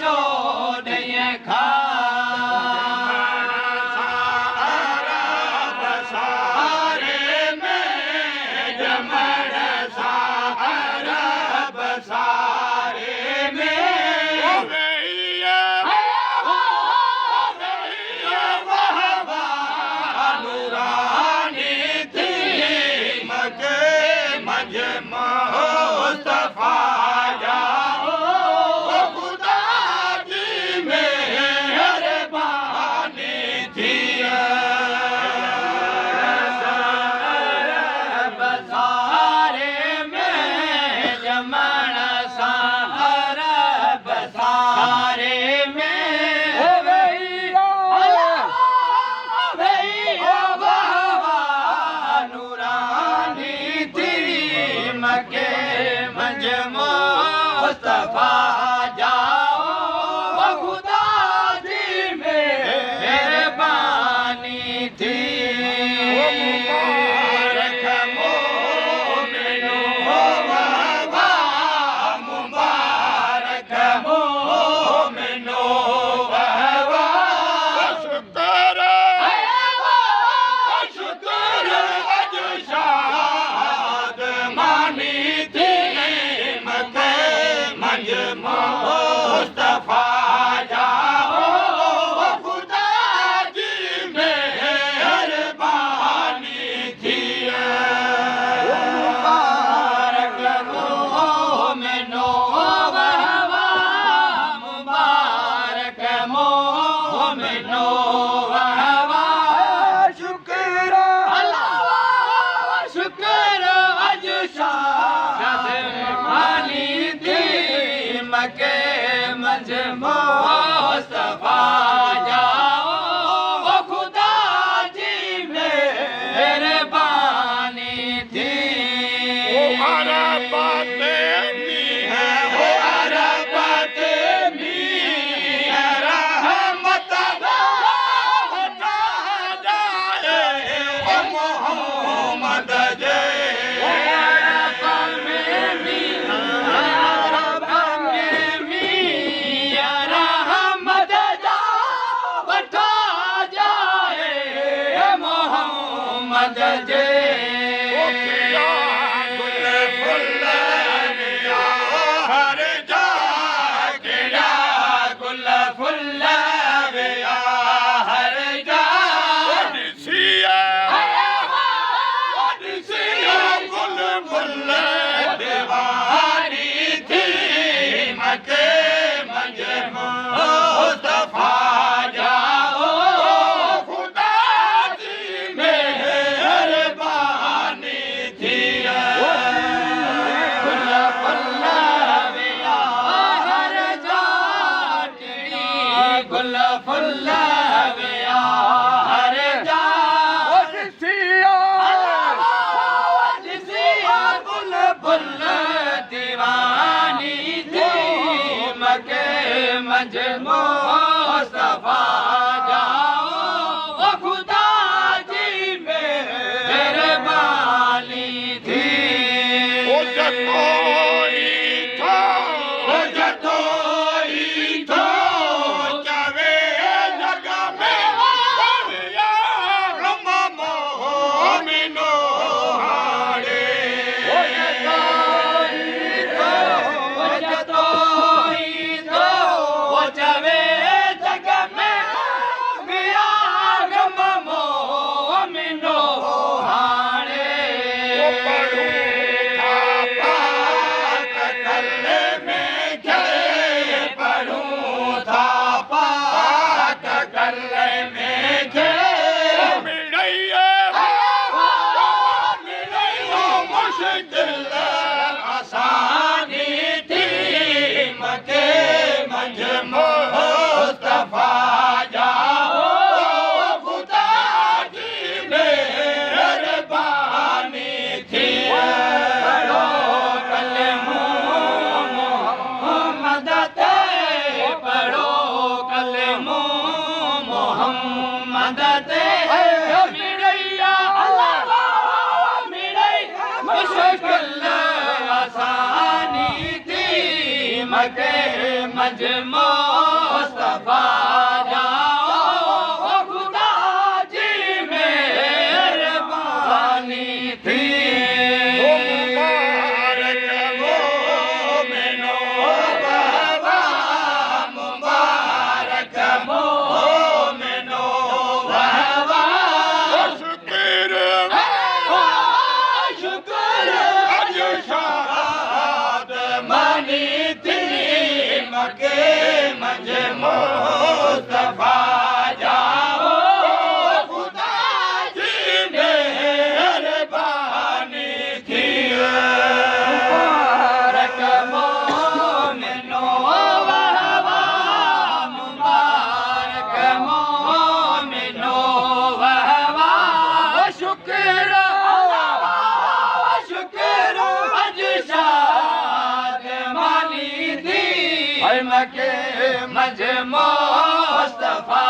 चोॾहीं खां बसारे में जमण सार बसारे में नूरानी थी मके मजमा मुस्तफा जाओ खुदा की मेहरबानी थी बसारे में जमण सार बसारे में नूरानी थी मके मजमा मुस्तफा जाओ खुदा की मेहरबानी थी मुबारक मोमिनो वाह मुबारक मोमिनो वाह शुक्र शुक्र अज शाद मानी थी मके मजमा मुस्तफा जाओ खुदा की मेहरबानी थी मुबारक मोमिनो वाह मुबारक मोमिनो वाह शुक्र अल्लाह शुक्र अज शाद मानी थी मके मजमा मुस्तफा जाओ खुदा की मेहरबानी थी अरबत में रहमत हटा जाए मोहम्मद जे रहमत जा वठा जाए मोहम्मद जे गुल फुल हर जा गिरा गुल फुल हर जा गुल फुल दीवानी थी मके मजमा मुस्तफा जाओ खुदा की मेहरबानी थी गुल फुल हर जा गुल फुल हर जा गुल फुल दीवानी थी मके मजमा मुस्तफा जाओ खुदा की मेहरबानी थी चवे जग में मोमिनो हारे चवे जग में मुस्तफा जाओ खुदा जी मेहरबानी थी मुस्तफा जाओ खुदा जी मेहरबानी थी मुबारक मोमिनो वहवा मुबारक मोमिनो वहवा शुक्र शुक्र अज शाद मानी थी के मज मुस्तफा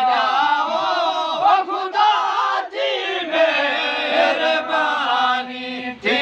जाओ खुदा जी मेहरबानी थी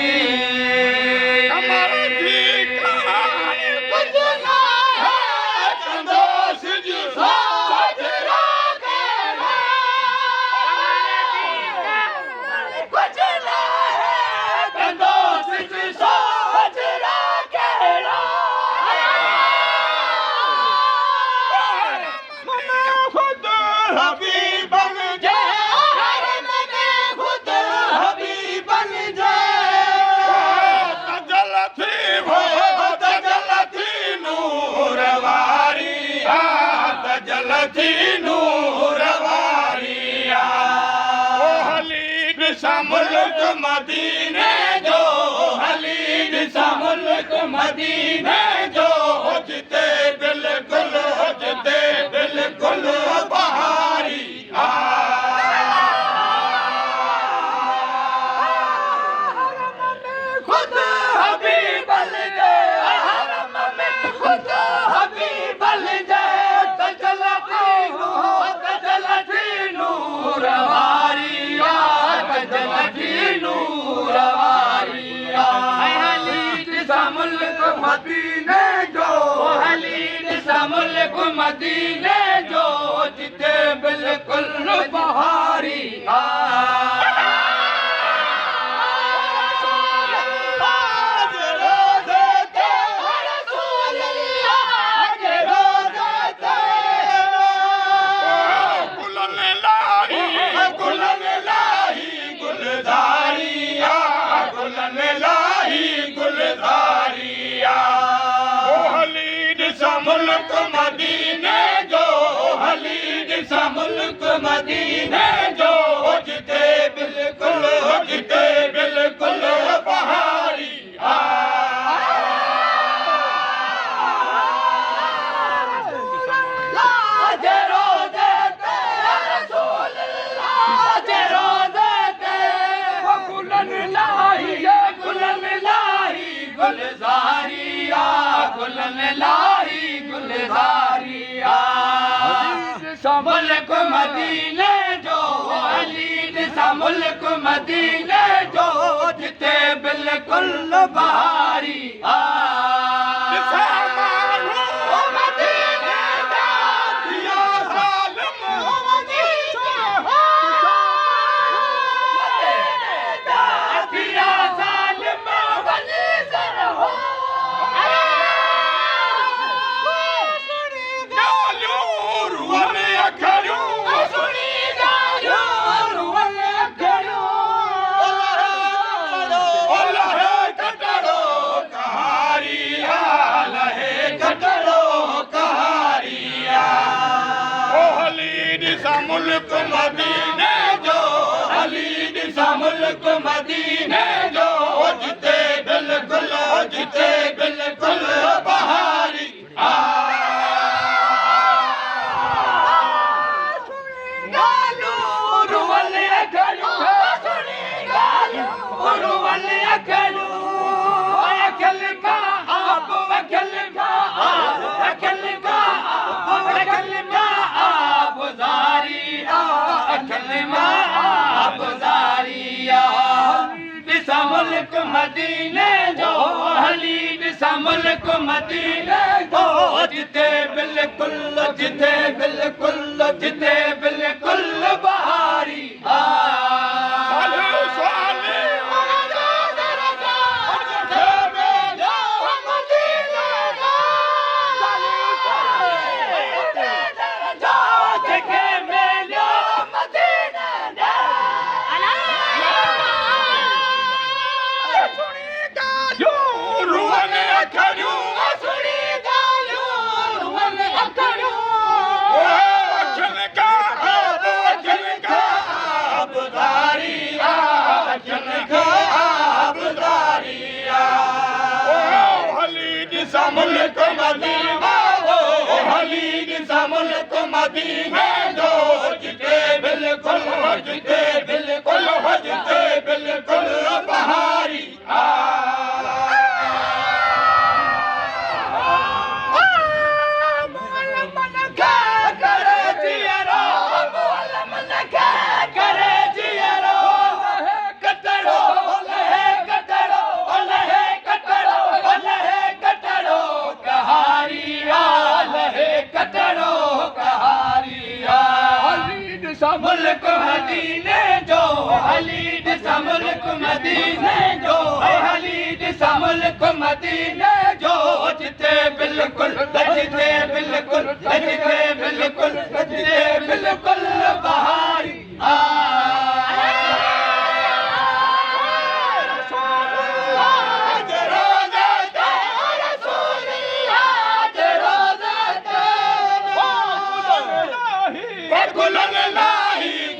मुल्क मदीने जो हलीद सा मुल्क मदीने जो जिते बिल्कुल बहारी खुद हबीब जाए हरम में खुद हबीब जाए तजलती नूर वारिया नूर वारिया हलीद सा मुल्क मदीने जो हलीद सा मुल्क मदीने जो जिते बिल्कुल बहारी मुल्क मदीने जो हलीद सा मुल्क मदीने जो जिते बिल्कुल बहारी गुलजारिया गुलन लाही गुलजारिया मुल्क मदीने जो हलीद सा मुल्क मदीने जो जिते बिल्कुल बहारी मुल्क मदीने जो हलीद सा मुल्क मदीने जो जिते बिल्कुल बहारी मुल्क मदीने जो हलीद सा मुल्क मदीने जो जिते बिल्कुल जिते बिल्कुल जिते बिल्कुल बहारी मुल्क मदीना ओ हलीद सा मुल्क मदीने जो जिते बिल्कुल जिते बिल्कुल जिते बिल्कुल बहारी मुल्क मदीने जो हलीद सा मुल्क मदीने जो हलीद सा मुल्क मदीने जो जिते बिल्कुल जिते बिल्कुल जिते बिल्कुल जिते बिल्कुल बहारी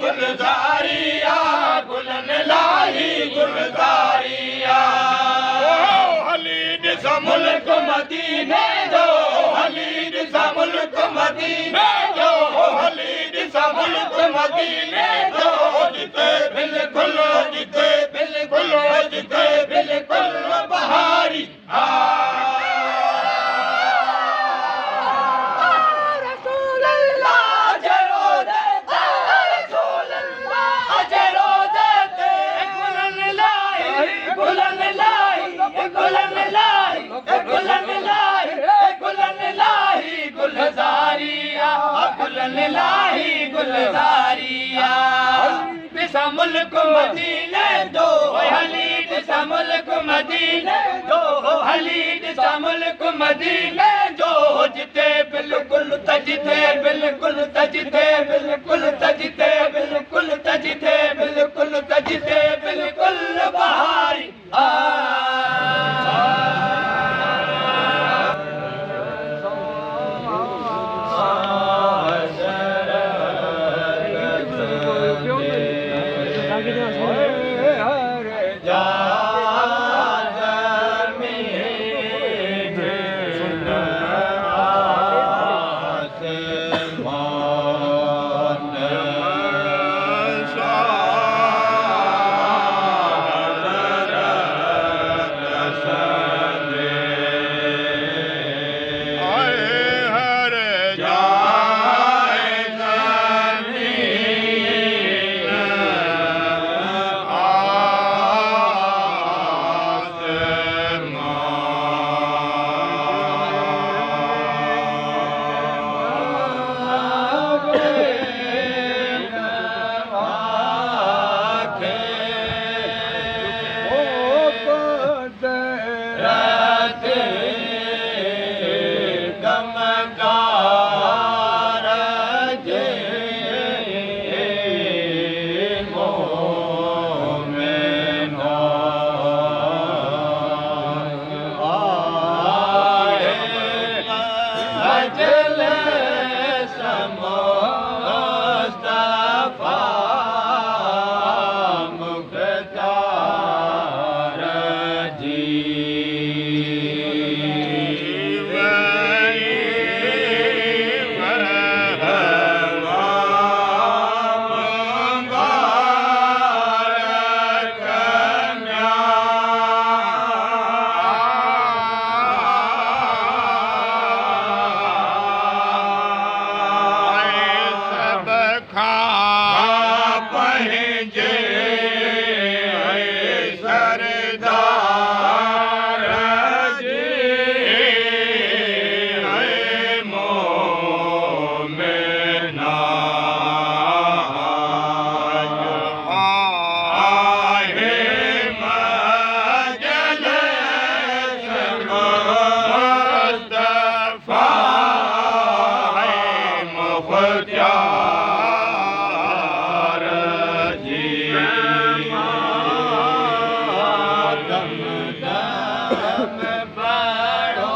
गुलजारिया गुलन लाही गुलजारिया हलीद सा मुल्क मदीने जो हलीद सा मुल्क मदीने जो हलीद सा मुल्क मदीने जो जिते बिल्कुल जिते बिल्कुल जिते बिल्कुल बहारी मुल्क मदीने दो हलीद सा मुल्क मदीने दो हलीद सा मुल्क मदीने जो जिते बिल्कुल तजिते बिल्कुल तजिते बिल्कुल तजिते बिल्कुल तजिते बिल्कुल तजिते बिल्कुल बहारी मुख्तियार जी दम दम बड़ो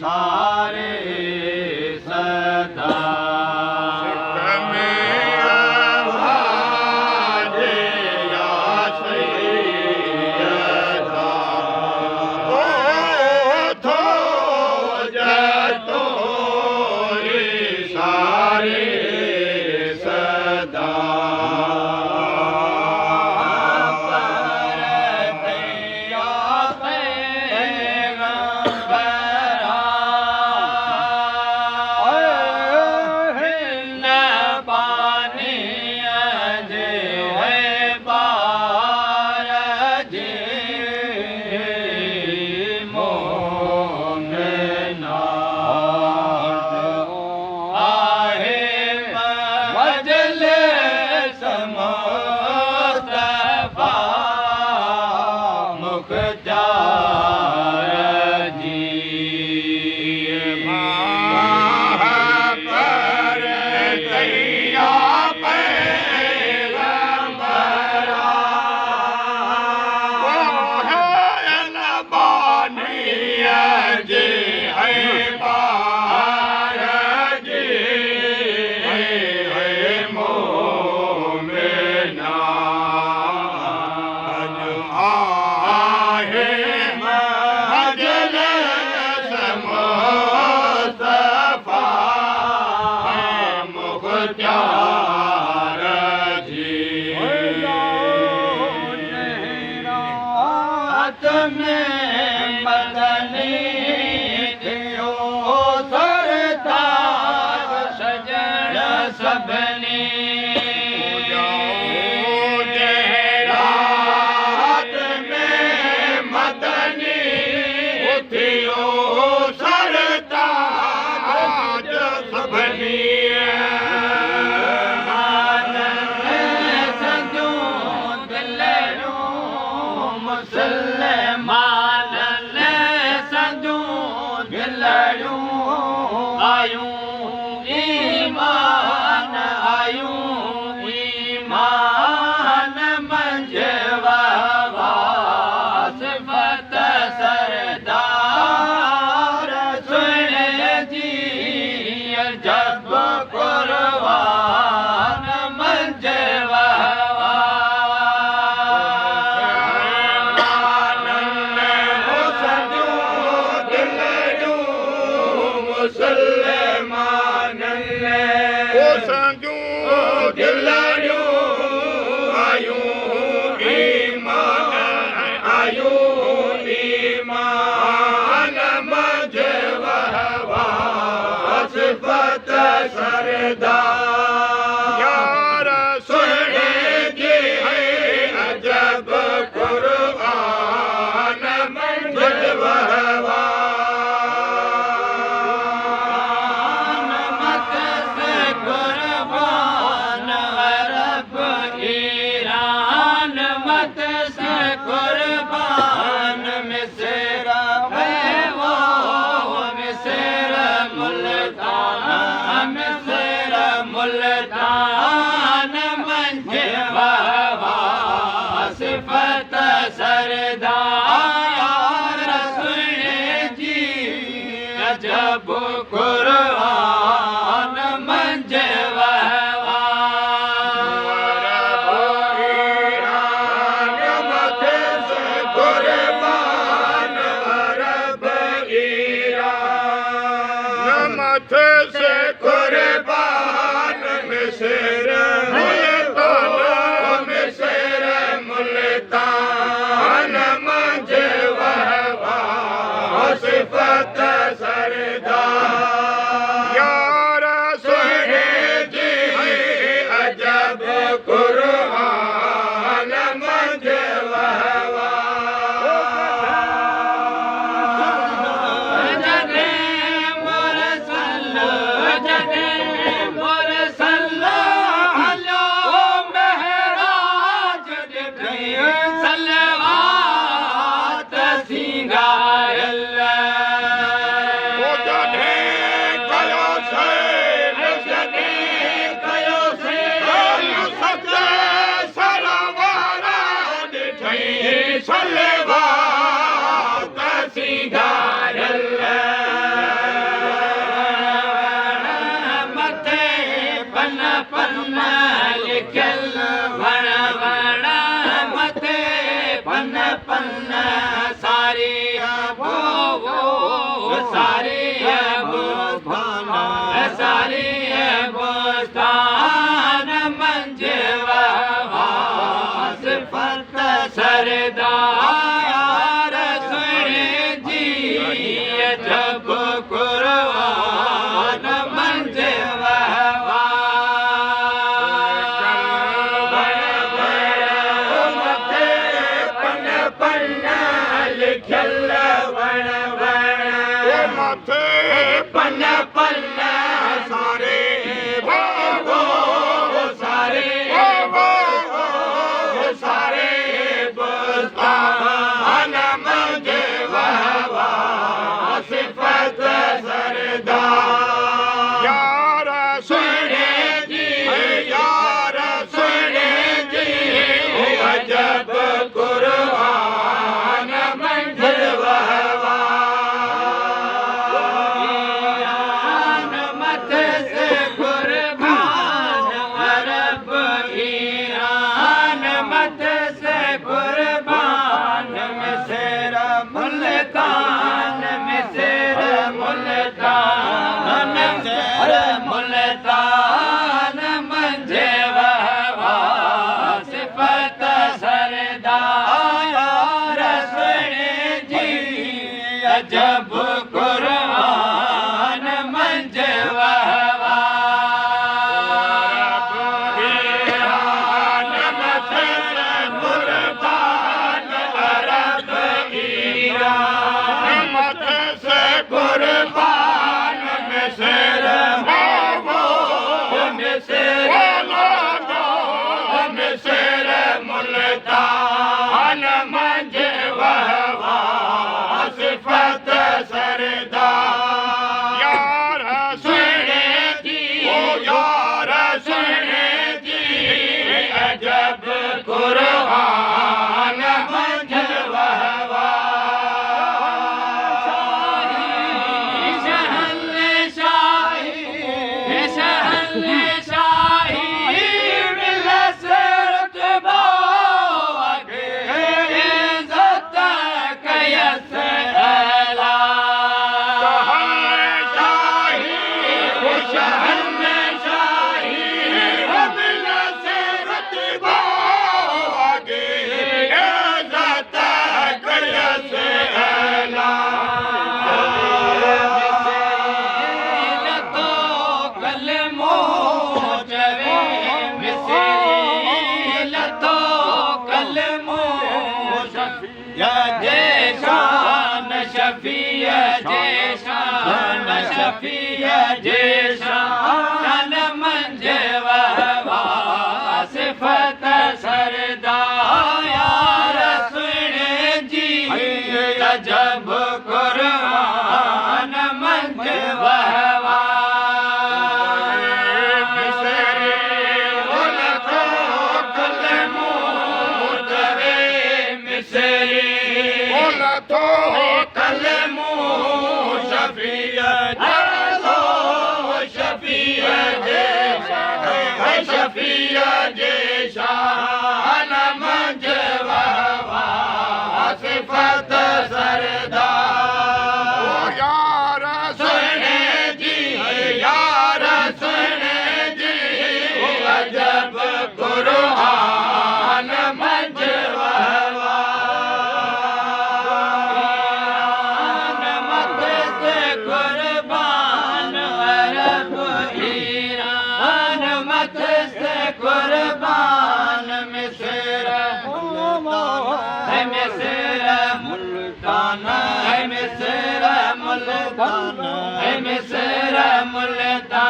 सारे सदा प्यार जी रात में मदनी थियो सरदार सजण सभिनी रात में मदनी थियो सरदार सभिनी मुसलमान सजूं दिलड़ूं आयूं ईमान आयूं ईमान मंझवा सिफत सरदार सुन जी जब कुर्बान मंझवा सरदार सुन जी अजब कुर्बान मंझवा मत से कुर्बान अरब ईरान मत से कुर्बान मिस्र है वो मिस्र मुल्तान मिस्र मुल्तान मंझवा सिफत सरदार सुन जी अजब कुर्बान मंझवा कुर्बान मिस्र मुल्तान मिस्र मुल्तान मंझवा सिफत सरदार यार सुन जी अजब कुर्बान मंझवा सरदार सुन जी जब कुर्बान मंझवा मथे पन पन यार सुन जी अजब कुरान मंझवा जैशान मंझवा सिफत सरदार यार सुन जी अजब कुरान मंझवा शफिया जैशान मंझवा सिफत सरदार यार सुन जी यार सुन जी अजब कुरान मंझवा कुर्बान मिस्र मुल्तान मिस्र मुल्तान मिस्र मुल्तान